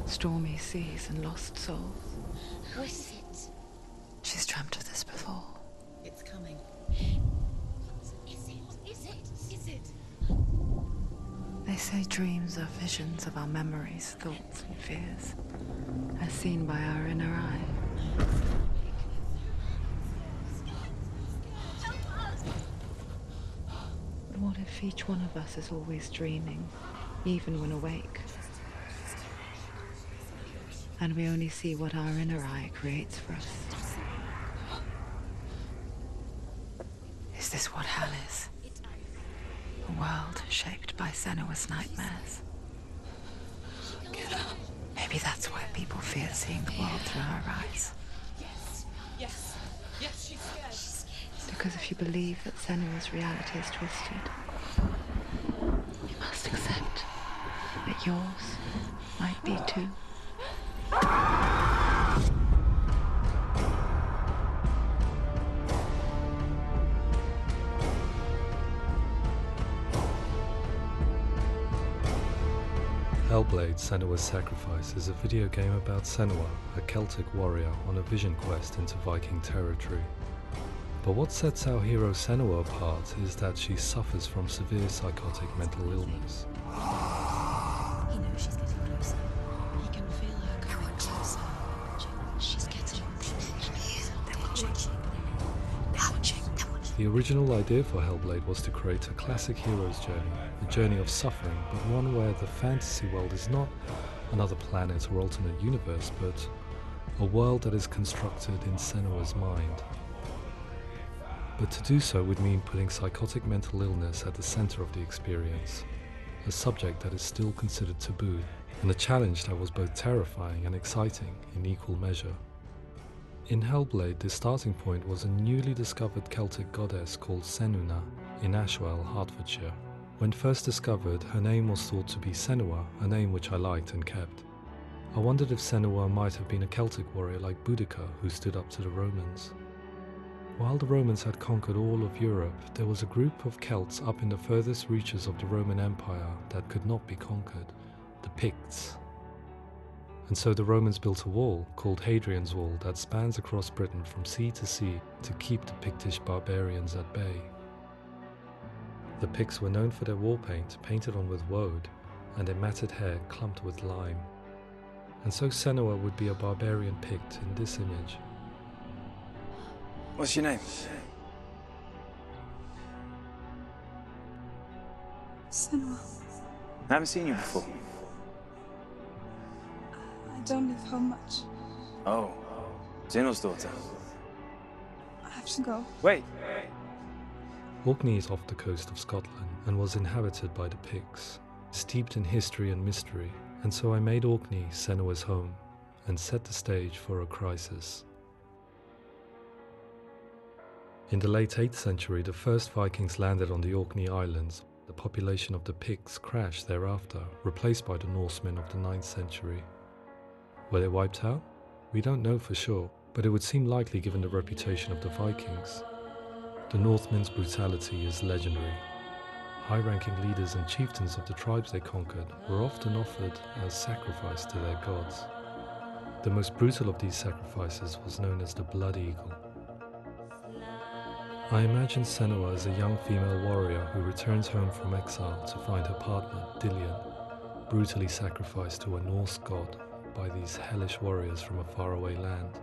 stormy seas and lost souls. Who is it? She's dreamt of this before. It's coming. Is it? They say dreams are visions of our memories, thoughts and fears, as seen by our inner eye. But what if each one of us is always dreaming, even when awake? And we only see what our inner eye creates for us. Is this what hell is? A world shaped by Senua's nightmares. Get up. Maybe that's why people fear seeing the world through her eyes. Yes, she's scared. Because if you believe that Senua's reality is twisted, you must accept that yours might be too. Hellblade: Senua's Sacrifice is a video game about Senua, a Celtic warrior on a vision quest into Viking territory. But what sets our hero Senua apart is that she suffers from severe psychotic mental illness. He knows she's getting closer. He can feel her coming closer. She's getting closer. They're watching. The original idea for Hellblade was to create a classic hero's journey, a journey of suffering, but one where the fantasy world is not another planet or alternate universe, but a world that is constructed in Senua's mind. But to do so would mean putting psychotic mental illness at the center of the experience, a subject that is still considered taboo, and a challenge that was both terrifying and exciting in equal measure. In Hellblade, the starting point was a newly discovered Celtic goddess called Senuna in Ashwell, Hertfordshire. When first discovered, her name was thought to be Senua, a name which I liked and kept. I wondered if Senua might have been a Celtic warrior like Boudica who stood up to the Romans. While the Romans had conquered all of Europe, there was a group of Celts up in the furthest reaches of the Roman Empire that could not be conquered, the Picts. And so the Romans built a wall, called Hadrian's Wall, that spans across Britain from sea to sea to keep the Pictish barbarians at bay. The Picts were known for their war paint, painted on with woad, and their matted hair clumped with lime. And so Senua would be a barbarian Pict in this image. What's your name? Senua. I haven't seen you before. I don't leave home much. Oh, Zeno's daughter. I have to go. Wait. Orkney is off the coast of Scotland and was inhabited by the Picts, steeped in history and mystery, and so I made Orkney Senua's home and set the stage for a crisis. In the late 8th century, the first Vikings landed on the Orkney Islands. The population of the Picts crashed thereafter, replaced by the Norsemen of the 9th century. Were they wiped out? We don't know for sure, but it would seem likely given the reputation of the Vikings. The Northmen's brutality is legendary. High-ranking leaders and chieftains of the tribes they conquered were often offered as sacrifice to their gods. The most brutal of these sacrifices was known as the Blood Eagle. I imagine Senua as a young female warrior who returns home from exile to find her partner, Dillion, brutally sacrificed to a Norse god by these hellish warriors from a faraway land.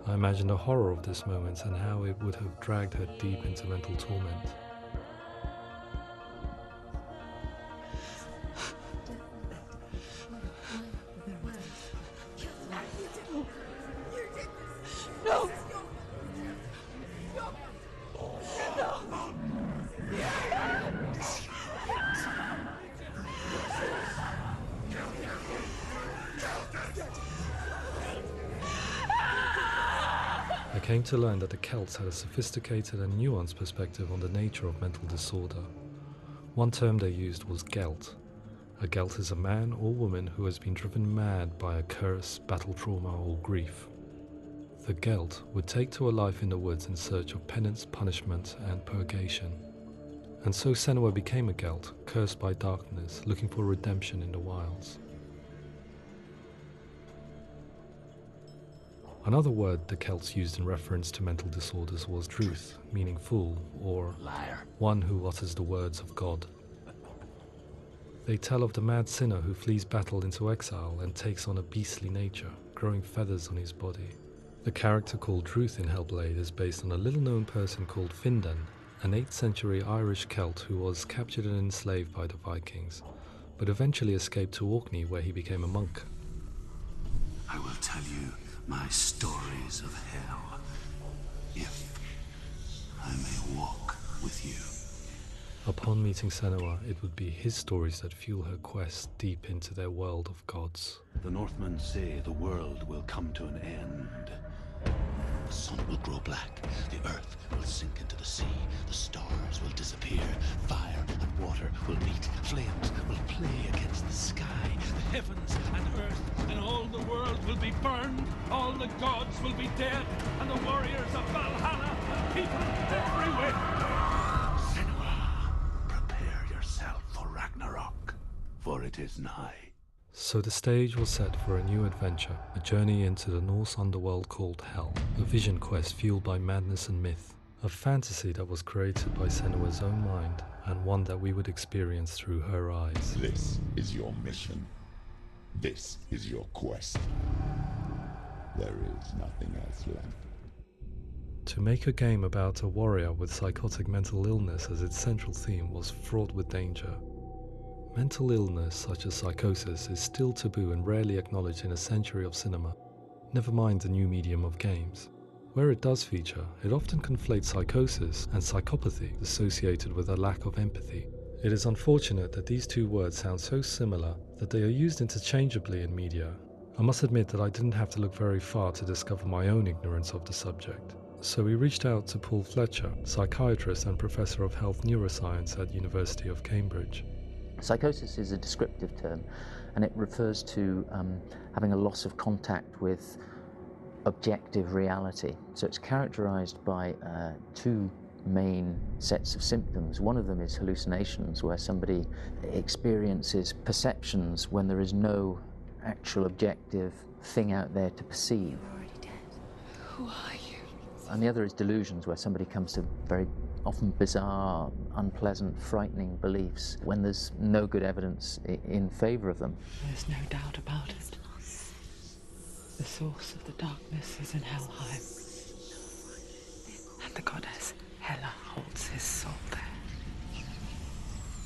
I imagine the horror of this moment and how it would have dragged her deep into mental torment. No! I came to learn that the Celts had a sophisticated and nuanced perspective on the nature of mental disorder. One term they used was gelt. A gelt is a man or woman who has been driven mad by a curse, battle trauma, or grief. The gelt would take to a life in the woods in search of penance, punishment, and purgation. And so Senua became a gelt, cursed by darkness, looking for redemption in the wilds. Another word the Celts used in reference to mental disorders was truth, meaning fool, or Liar. one who utters the words of God. They tell of the mad sinner who flees battle into exile and takes on a beastly nature, growing feathers on his body. The character called Truth in Hellblade is based on a little-known person called Findan, an 8th century Irish Celt who was captured and enslaved by the Vikings, but eventually escaped to Orkney where he became a monk. I will tell you my stories of hell, if I may walk with you. Upon meeting Senua, it would be his stories that fuel her quest deep into their world of gods. The Northmen say the world will come to an end. The sun will grow black, the earth will sink into the sea, the stars will disappear, fire and water will meet, flames will play against the sky, the heavens and earth and all the world will be burned, all the gods will be dead, and the warriors of Valhalla and people everywhere. Senua, prepare yourself for Ragnarok, for it is nigh. So the stage was set for a new adventure, a journey into the Norse underworld called Hell, a vision quest fueled by madness and myth, a fantasy that was created by Senua's own mind, and one that we would experience through her eyes. This is your mission. This is your quest. There is nothing else left. To make a game about a warrior with psychotic mental illness as its central theme was fraught with danger. Mental illness such as psychosis is still taboo and rarely acknowledged in a century of cinema, never mind the new medium of games. Where it does feature, it often conflates psychosis and psychopathy associated with a lack of empathy. It is unfortunate that these two words sound so similar that they are used interchangeably in media. I must admit that I didn't have to look very far to discover my own ignorance of the subject. So we reached out to Paul Fletcher, psychiatrist and professor of health neuroscience at University of Cambridge. Psychosis is a descriptive term, and it refers to having a loss of contact with objective reality. So it's characterized by two main sets of symptoms. One of them is hallucinations, where somebody experiences perceptions when there is no actual objective thing out there to perceive. You're already dead. Who are you? And the other is delusions, where somebody comes to very often bizarre, unpleasant, frightening beliefs when there's no good evidence in favour of them. There's no doubt about it. The source of the darkness is in Helheim. And the goddess Hela holds his soul there.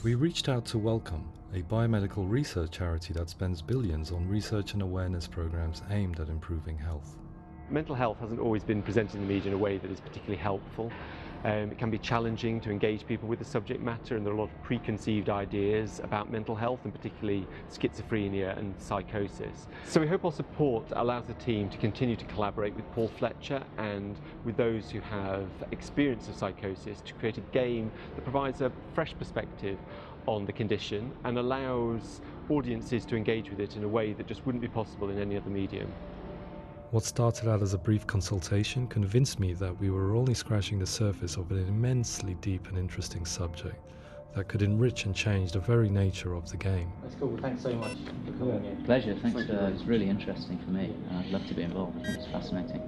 We reached out to Welcome, a biomedical research charity that spends billions on research and awareness programs aimed at improving health. Mental health hasn't always been presented in the media in a way that is particularly helpful. It can be challenging to engage people with the subject matter, and there are a lot of preconceived ideas about mental health, and particularly schizophrenia and psychosis. So we hope our support allows the team to continue to collaborate with Paul Fletcher and with those who have experience of psychosis to create a game that provides a fresh perspective on the condition and allows audiences to engage with it in a way that just wouldn't be possible in any other medium. What started out as a brief consultation convinced me that we were only scratching the surface of an immensely deep and interesting subject that could enrich and change the very nature of the game. That's cool. Thanks so much for coming here. Pleasure. Thanks. It's really interesting for me. I'd love to be involved. I think it's fascinating.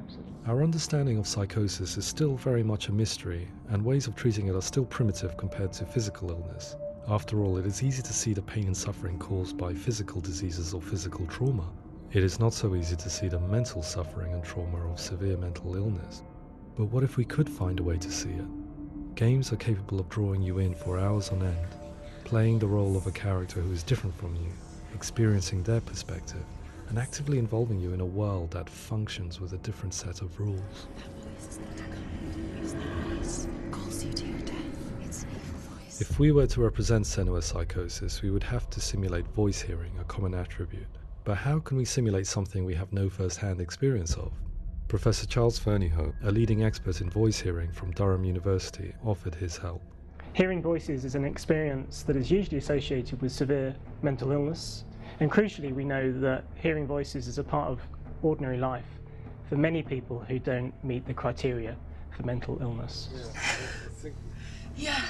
Absolutely. Our understanding of psychosis is still very much a mystery, and ways of treating it are still primitive compared to physical illness. After all, it is easy to see the pain and suffering caused by physical diseases or physical trauma. It is not so easy to see the mental suffering and trauma of severe mental illness. But what if we could find a way to see it? Games are capable of drawing you in for hours on end, playing the role of a character who is different from you, experiencing their perspective, and actively involving you in a world that functions with a different set of rules. That voice is not a kind. It's that voice calls you to your death. It's an evil voice. If we were to represent Senua's psychosis, we would have to simulate voice hearing, a common attribute. But how can we simulate something we have no first-hand experience of? Professor Charles Fernyhough, a leading expert in voice hearing from Durham University, offered his help. Hearing voices is an experience that is usually associated with severe mental illness, and crucially we know that hearing voices is a part of ordinary life for many people who don't meet the criteria for mental illness. Yeah.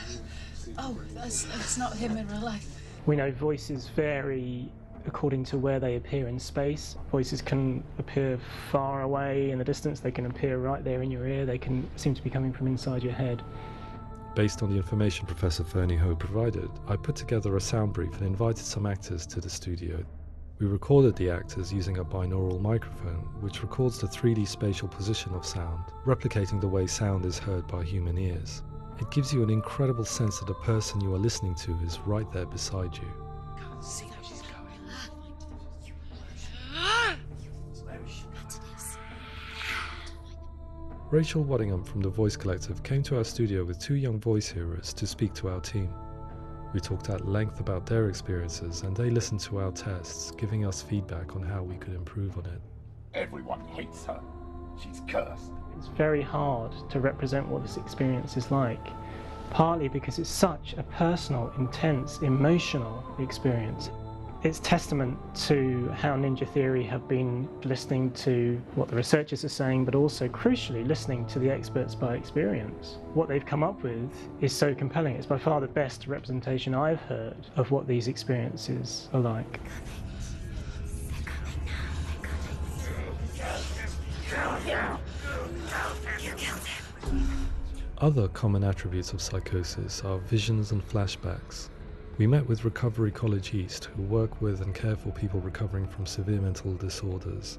Oh, that's not him in real life. We know voices vary according to where they appear in space. Voices can appear far away in the distance, they can appear right there in your ear, they can seem to be coming from inside your head. Based on the information Professor Fernie Ho provided, I put together a sound brief and invited some actors to the studio. We recorded the actors using a binaural microphone, which records the 3D spatial position of sound, replicating the way sound is heard by human ears. It gives you an incredible sense that the person you are listening to is right there beside you. Can't see where she's going. Rachel Waddingham from the Voice Collective came to our studio with 2 young voice hearers to speak to our team. We talked at length about their experiences and they listened to our tests, giving us feedback on how we could improve on it. Everyone hates her. She's cursed. It's very hard to represent what this experience is like, partly because it's such a personal, intense, emotional experience. It's testament to how Ninja Theory have been listening to what the researchers are saying, but also, crucially, listening to the experts by experience. What they've come up with is so compelling. It's by far the best representation I've heard of what these experiences are like. Other common attributes of psychosis are visions and flashbacks. We met with Recovery College East, who work with and care for people recovering from severe mental disorders.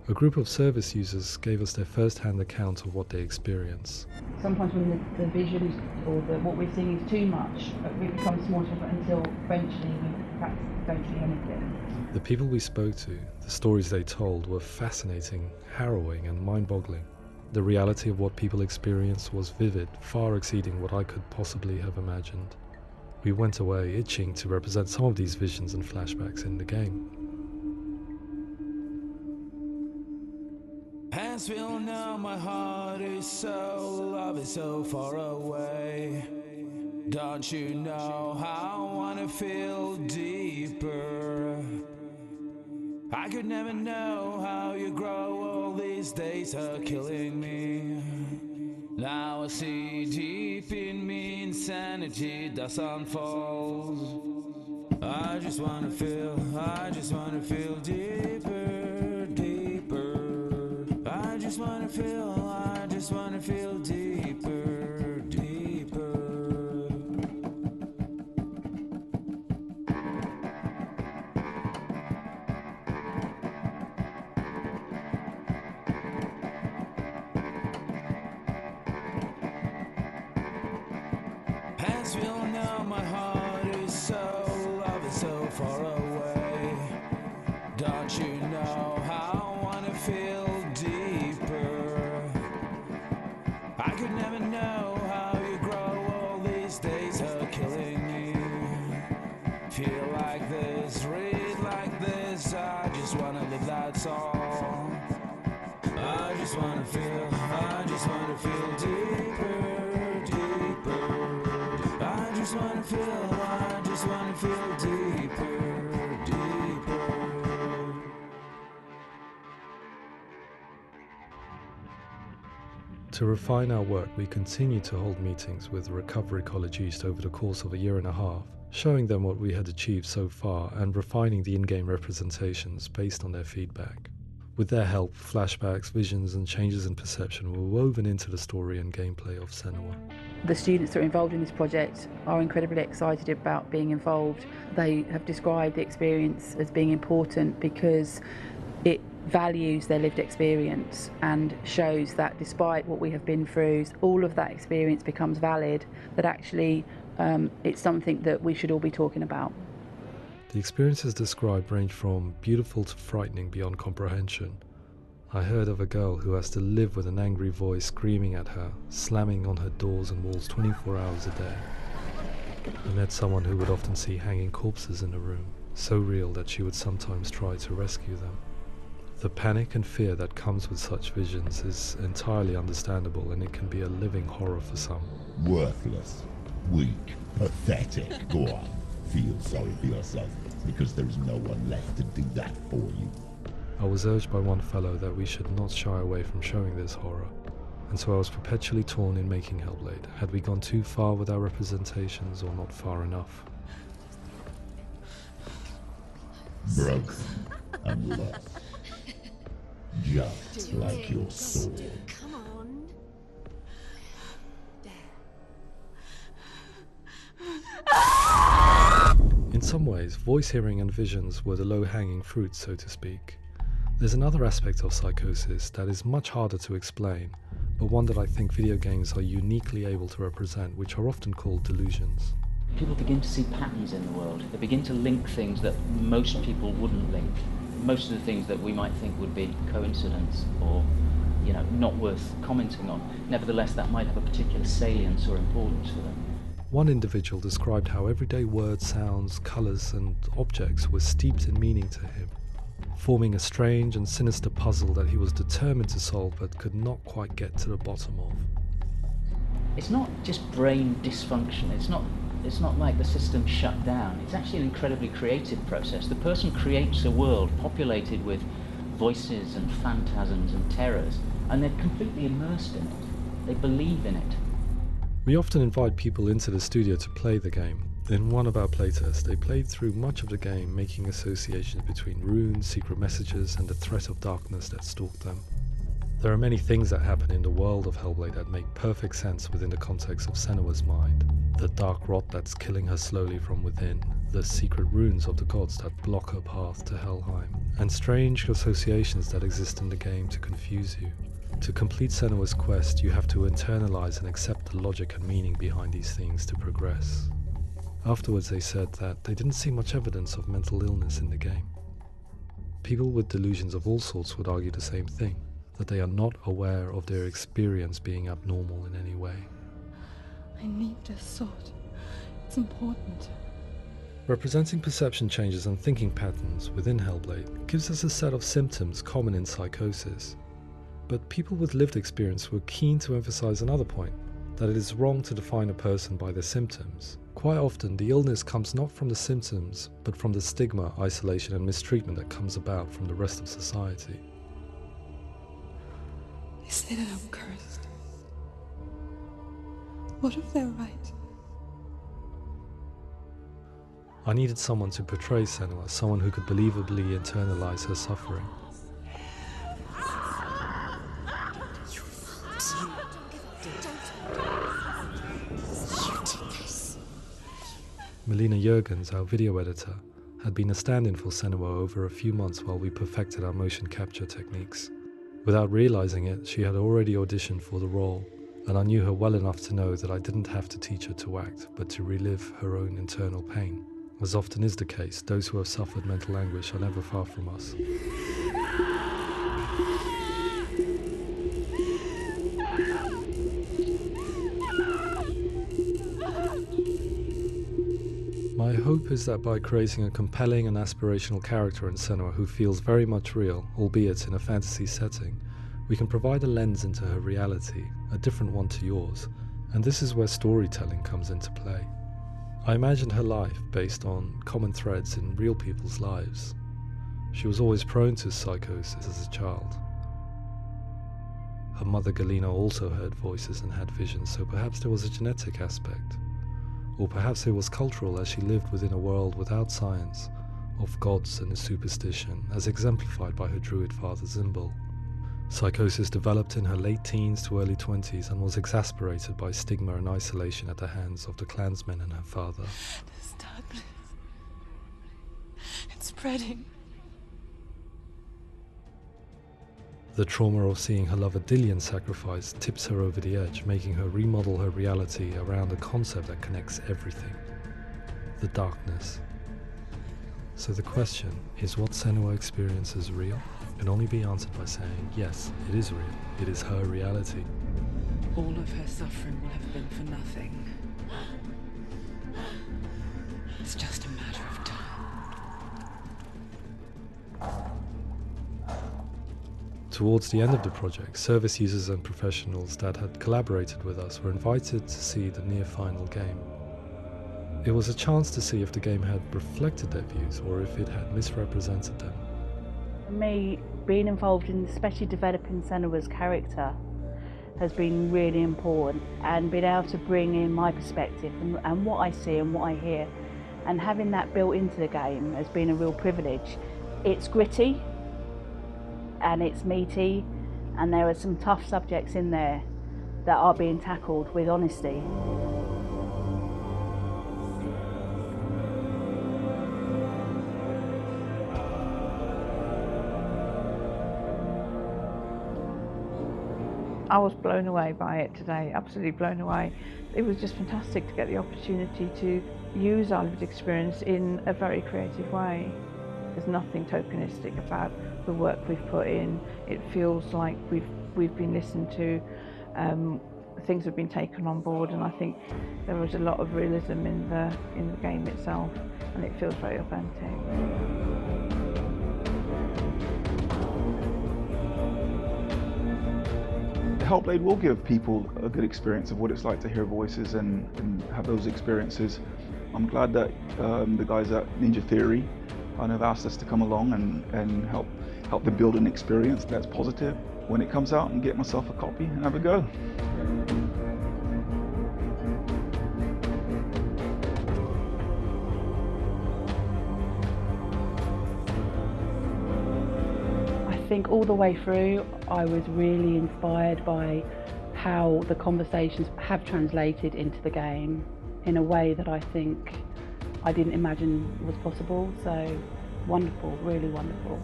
A group of service users gave us their first-hand account of what they experience. Sometimes when the visions or what we're seeing is too much, it becomes more difficult until eventually we perhaps don't see anything. The people we spoke to, the stories they told, were fascinating, harrowing and mind-boggling. The reality of what people experienced was vivid, far exceeding what I could possibly have imagined. We went away itching to represent some of these visions and flashbacks in the game. As we all know, my heart is so, love is so far away. Don't you know how I wanna feel deeper? I could never know how you grow, all these days are killing me. Now I see deep in me insanity does unfold. I just wanna feel deeper, deeper. I just wanna feel deeper, deeper. As we all know, my heart is so, love is so far away. Don't you know how I wanna feel deeper? I could never know how you grow, all these days are killing me. Feel like this, read like this, I just wanna live, that's all. I just wanna feel deeper, deeper. I just wanna feel deeper, deeper. To refine our work, we continued to hold meetings with Recovery College East over the course of a year and a half, showing them what we had achieved so far and refining the in-game representations based on their feedback. With their help, flashbacks, visions and changes in perception were woven into the story and gameplay of Senua. The students that are involved in this project are incredibly excited about being involved. They have described the experience as being important because it values their lived experience and shows that despite what we have been through, all of that experience becomes valid, that actually it's something that we should all be talking about. The experiences described range from beautiful to frightening beyond comprehension. I heard of a girl who has to live with an angry voice screaming at her, slamming on her doors and walls 24 hours a day. I met someone who would often see hanging corpses in a room, so real that she would sometimes try to rescue them. The panic and fear that comes with such visions is entirely understandable, and it can be a living horror for some. Worthless, weak, pathetic. Go on, feel sorry for yourself, because there is no one left to do that for you. I was urged by one fellow that we should not shy away from showing this horror, and so I was perpetually torn in making Hellblade. Had we gone too far with our representations or not far enough? broken, and lost. Just like your soul. Come on. In some ways, voice hearing and visions were the low-hanging fruit, so to speak. There's another aspect of psychosis that is much harder to explain, but one that I think video games are uniquely able to represent, which are often called delusions. People begin to see patterns in the world. They begin to link things that most people wouldn't link. Most of the things that we might think would be coincidence or, not worth commenting on. Nevertheless, that might have a particular salience or importance for them. One individual described how everyday words, sounds, colours and objects were steeped in meaning to him, forming a strange and sinister puzzle that he was determined to solve but could not quite get to the bottom of. It's not just brain dysfunction. It's not like the system shut down. It's actually an incredibly creative process. The person creates a world populated with voices and phantasms and terrors, and they're completely immersed in it. They believe in it. We often invite people into the studio to play the game. In one of our playtests, they played through much of the game, making associations between runes, secret messages, and the threat of darkness that stalked them. There are many things that happen in the world of Hellblade that make perfect sense within the context of Senua's mind. The dark rot that's killing her slowly from within, the secret runes of the gods that block her path to Helheim, and strange associations that exist in the game to confuse you. To complete Senua's quest, you have to internalize and accept the logic and meaning behind these things to progress. Afterwards, they said that they didn't see much evidence of mental illness in the game. People with delusions of all sorts would argue the same thing, that they are not aware of their experience being abnormal in any way. I need this sword. It's important. Representing perception changes and thinking patterns within Hellblade gives us a set of symptoms common in psychosis. But people with lived experience were keen to emphasize another point, that it is wrong to define a person by their symptoms. Quite often, the illness comes not from the symptoms, but from the stigma, isolation and mistreatment that comes about from the rest of society. They say that I'm cursed. What if they're right? I needed someone to portray Senua, someone who could believably internalize her suffering. Melina Jurgens, our video editor, had been a stand-in for Senua over a few months while we perfected our motion capture techniques. Without realizing it, she had already auditioned for the role, and I knew her well enough to know that I didn't have to teach her to act, but to relive her own internal pain. As often is the case, those who have suffered mental anguish are never far from us. My hope is that by creating a compelling and aspirational character in Senua who feels very much real, albeit in a fantasy setting, we can provide a lens into her reality, a different one to yours, and this is where storytelling comes into play. I imagined her life based on common threads in real people's lives. She was always prone to psychosis as a child. Her mother Galina also heard voices and had visions, so perhaps there was a genetic aspect. Or perhaps it was cultural, as she lived within a world without science, of gods and a superstition, as exemplified by her druid father Zimbal. Psychosis developed in her late teens to early 20s and was exacerbated by stigma and isolation at the hands of the clansmen and her father. This darkness. It's spreading. The trauma of seeing her lover Dillian sacrificed tips her over the edge, making her remodel her reality around a concept that connects everything: the darkness. So the question, is what Senua experiences real? Can only be answered by saying, yes, it is real. It is her reality. All of her suffering will have been for nothing. It's just a matter of time. Towards the end of the project, service users and professionals that had collaborated with us were invited to see the near-final game. It was a chance to see if the game had reflected their views or if it had misrepresented them. For me, being involved in especially developing Senua's character has been really important, and being able to bring in my perspective and what I see and what I hear and having that built into the game has been a real privilege. It's gritty and it's meaty, and there are some tough subjects in there that are being tackled with honesty. I was blown away by it today, absolutely blown away. It was just fantastic to get the opportunity to use our lived experience in a very creative way. There's nothing tokenistic about the work we've put in. It feels like we've been listened to, things have been taken on board, and I think there was a lot of realism in the game itself, and it feels very authentic. Hellblade will give people a good experience of what it's like to hear voices and have those experiences. I'm glad that the guys at Ninja Theory have asked us to come along and help them build an experience that's positive when it comes out, and get myself a copy and have a go. I think all the way through I was really inspired by how the conversations have translated into the game in a way that I think I didn't imagine was possible. So wonderful, really wonderful.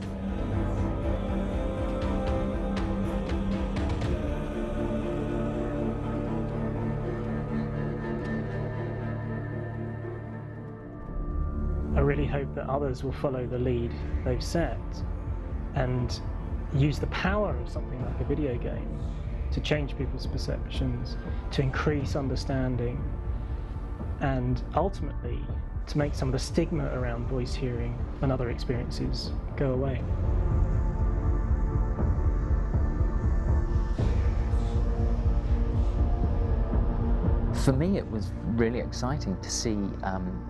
I really hope that others will follow the lead they've set and use the power of something like a video game to change people's perceptions, to increase understanding, and ultimately to make some of the stigma around voice hearing and other experiences go away. For me, it was really exciting to see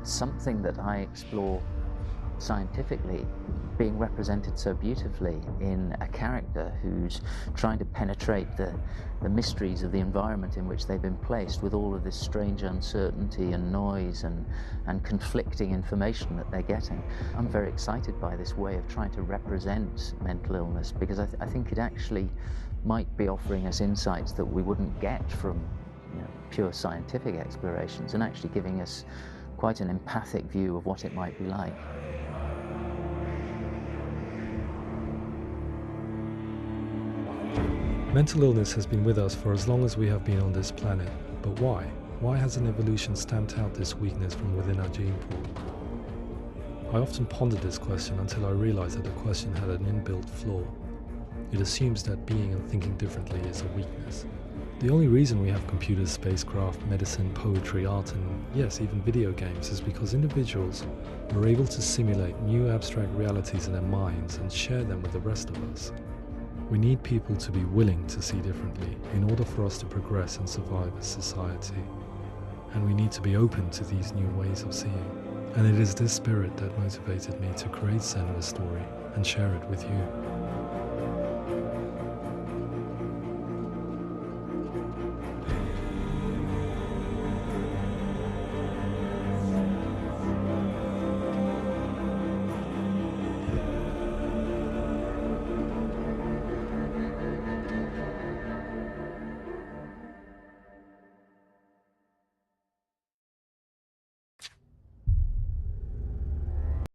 something that I explore scientifically being represented so beautifully in a character who's trying to penetrate the mysteries of the environment in which they've been placed, with all of this strange uncertainty and noise and conflicting information that they're getting. I'm very excited by this way of trying to represent mental illness, because I think it actually might be offering us insights that we wouldn't get from pure scientific explorations, and actually giving us quite an empathic view of what it might be like. Mental illness has been with us for as long as we have been on this planet, but why? Why hasn't evolution stamped out this weakness from within our gene pool? I often pondered this question until I realized that the question had an inbuilt flaw. It assumes that being and thinking differently is a weakness. The only reason we have computers, spacecraft, medicine, poetry, art, and yes, even video games is because individuals are able to simulate new abstract realities in their minds and share them with the rest of us. We need people to be willing to see differently in order for us to progress and survive as society. And we need to be open to these new ways of seeing. And it is this spirit that motivated me to create Senua's story and share it with you.